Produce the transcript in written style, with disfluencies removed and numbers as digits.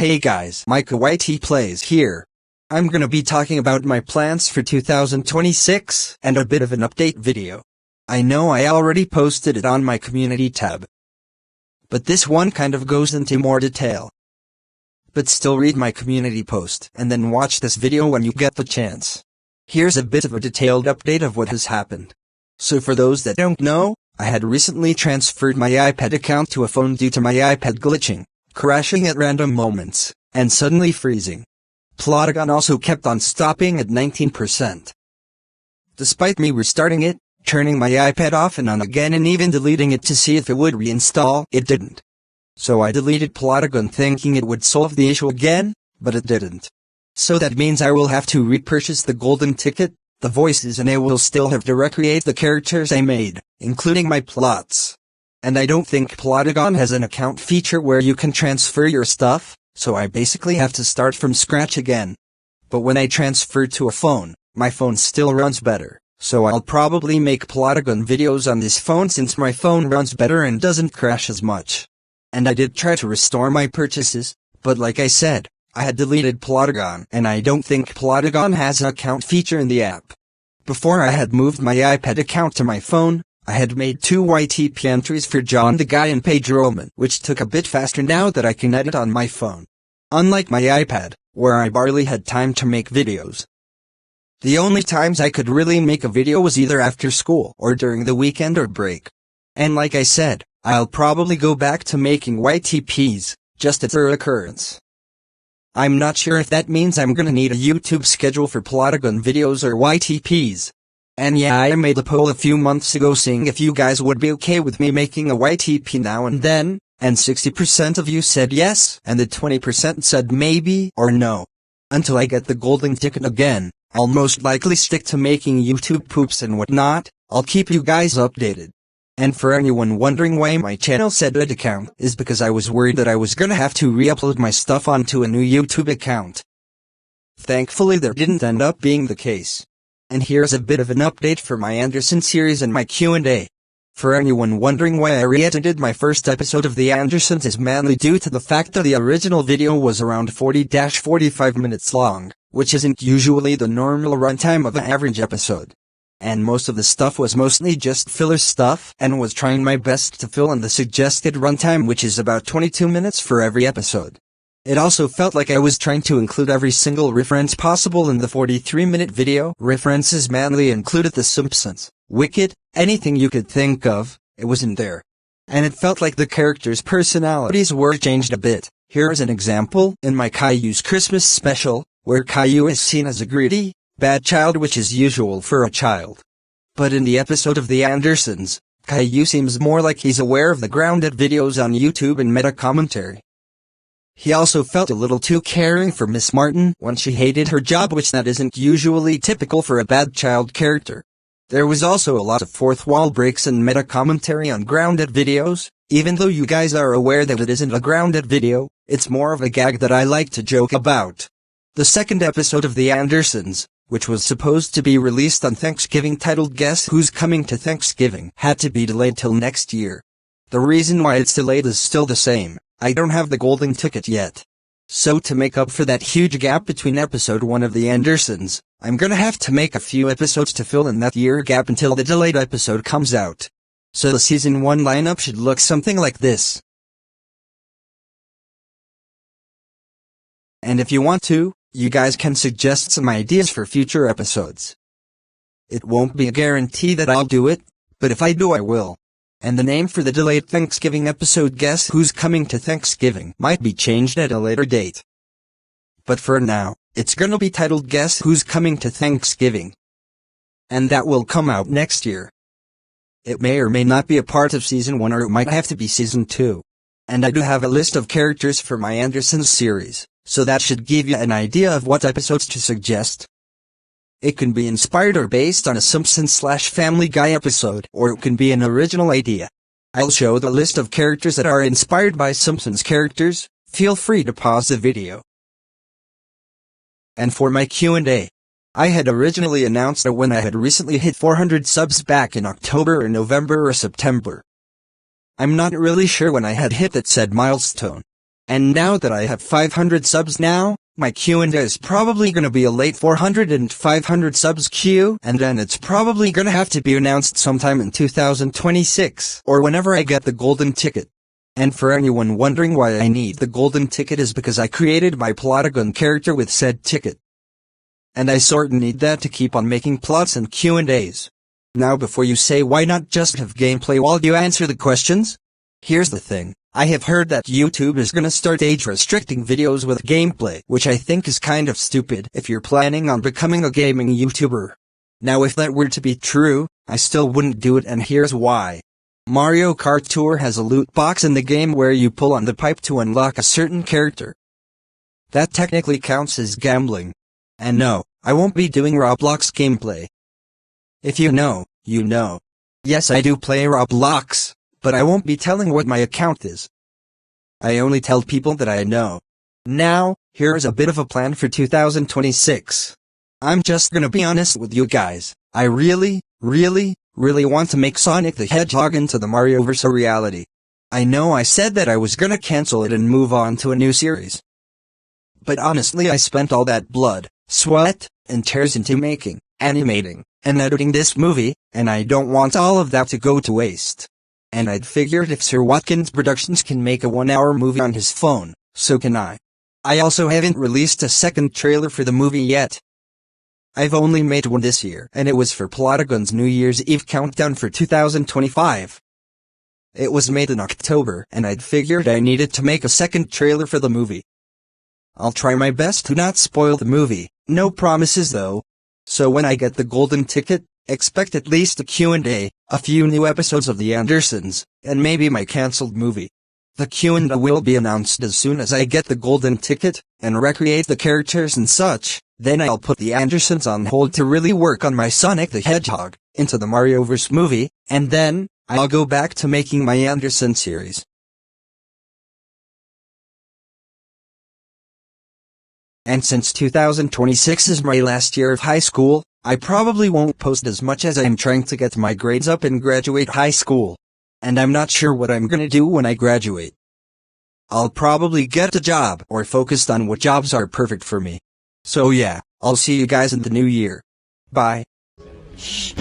Hey guys, Micah YT Plays here. I'm gonna be talking about my plans for 2026 and a bit of an update video. I know I already posted it on my community tab, but this one kind of goes into more detail. But still read my community post and then watch this video when you get the chance. Here's a bit of a detailed update of what has happened. So for those that don't know, I had recently transferred my iPad account to a phone due to my iPad glitching, crashing at random moments, and suddenly freezing. Plotagon also kept on stopping at 19%. Despite me restarting it, turning my iPad off and on again and even deleting it to see if it would reinstall, it didn't. So I deleted Plotagon thinking it would solve the issue again, but it didn't. So that means I will have to repurchase the golden ticket, the voices, and I will still have to recreate the characters I made, including my plots. And I don't think Plotagon has an account feature where you can transfer your stuff, so I basically have to start from scratch again. But when I transfer to a phone, my phone still runs better, so I'll probably make Plotagon videos on this phone since my phone runs better and doesn't crash as much. And I did try to restore my purchases, but like I said, I had deleted Plotagon and I don't think Plotagon has an account feature in the app. Before I had moved my iPad account to my phone, I had made 2 YTP entries for John the Guy and Pedromans, which took a bit faster now that I can edit on my phone. Unlike my iPad, where I barely had time to make videos. The only times I could really make a video was either after school or during the weekend or break. And like I said, I'll probably go back to making YTPs, just at their occurrence. I'm not sure if that means I'm gonna need a YouTube schedule for Plotagon videos or YTPs. And yeah, I made a poll a few months ago seeing if you guys would be okay with me making a YTP now and then, and 60% of you said yes, and the 20% said maybe or no. Until I get the golden ticket again, I'll most likely stick to making YouTube poops and whatnot. I'll keep you guys updated. And for anyone wondering why my channel said red account is because I was worried that I was gonna have to re-upload my stuff onto a new YouTube account. Thankfully that didn't end up being the case. And here's a bit of an update for my Anderson series and my Q&A. For anyone wondering why I re-edited my first episode of The Andersons is mainly due to the fact that the original video was around 40-45 minutes long, which isn't usually the normal runtime of an average episode. And most of the stuff was mostly just filler stuff and was trying my best to fill in the suggested runtime, which is about 22 minutes for every episode. It also felt like I was trying to include every single reference possible in the 43-minute video. References mainly included The Simpsons, Wicked, anything you could think of, it was in there. And it felt like the characters' personalities were changed a bit. Here's an example in my Caillou's Christmas special, where Caillou is seen as a greedy, bad child, which is usual for a child. But in the episode of The Andersons, Caillou seems more like he's aware of the grounded videos on YouTube and meta commentary. He also felt a little too caring for Miss Martin when she hated her job, which that isn't usually typical for a bad child character. There was also a lot of fourth wall breaks and meta commentary on grounded videos. Even though you guys are aware that it isn't a grounded video, it's more of a gag that I like to joke about. The second episode of The Andersons, which was supposed to be released on Thanksgiving, titled Guess Who's Coming to Thanksgiving, had to be delayed till next year. The reason why it's delayed is still the same. I don't have the golden ticket yet. So to make up for that huge gap between episode 1 of The Andersons, I'm gonna have to make a few episodes to fill in that year gap until the delayed episode comes out. So the season 1 lineup should look something like this. And if you want to, you guys can suggest some ideas for future episodes. It won't be a guarantee that I'll do it, but if I do I will. And the name for the delayed Thanksgiving episode, Guess Who's Coming to Thanksgiving, might be changed at a later date. But for now, it's gonna be titled Guess Who's Coming to Thanksgiving. And that will come out next year. It may or may not be a part of season 1, or it might have to be season 2. And I do have a list of characters for my Andersons series, so that should give you an idea of what episodes to suggest. It can be inspired or based on a Simpsons/Family Guy episode, or it can be an original idea. I'll show the list of characters that are inspired by Simpsons characters. Feel free to pause the video. And for my Q&A, I had originally announced that when I had recently hit 400 subs back in October or November or September. I'm not really sure when I had hit that said milestone. And now that I have 500 subs now, my Q&A is probably gonna be a late 400 and 500 subs Q, and then it's probably gonna have to be announced sometime in 2026, or whenever I get the golden ticket. And for anyone wondering why I need the golden ticket is because I created my Plotagon character with said ticket. And I sorta need that to keep on making plots and Q&As. Now before you say why not just have gameplay while you answer the questions? Here's the thing, I have heard that YouTube is gonna start age restricting videos with gameplay, which I think is kind of stupid if you're planning on becoming a gaming YouTuber. Now if that were to be true, I still wouldn't do it, and here's why. Mario Kart Tour has a loot box in the game where you pull on the pipe to unlock a certain character. That technically counts as gambling. And no, I won't be doing Roblox gameplay. If you know, you know. Yes, I do play Roblox, but I won't be telling what my account is. I only tell people that I know. Now, here's a bit of a plan for 2026. I'm just gonna be honest with you guys, I really want to make Sonic the Hedgehog into the Marioverse a reality. I know I said that I was gonna cancel it and move on to a new series. But honestly, I spent all that blood, sweat, and tears into making, animating, and editing this movie, and I don't want all of that to go to waste. And I'd figured if Sir Watkins Productions can make a 1-hour movie on his phone, so can I. I also haven't released a second trailer for the movie yet. I've only made one this year, and it was for Plotagon's New Year's Eve countdown for 2025. It was made in October, and I'd figured I needed to make a second trailer for the movie. I'll try my best to not spoil the movie, no promises though. So when I get the golden ticket, expect at least a Q&A, a few new episodes of The Andersons, and maybe my cancelled movie. The Q&A will be announced as soon as I get the golden ticket, and recreate the characters and such, then I'll put The Andersons on hold to really work on my Sonic the Hedgehog, into the Marioverse movie, and then, I'll go back to making my Anderson series. And since 2026 is my last year of high school, I probably won't post as much as I'm trying to get my grades up and graduate high school. And I'm not sure what I'm gonna do when I graduate. I'll probably get a job or focused on what jobs are perfect for me. So yeah, I'll see you guys in the new year. Bye. Shh.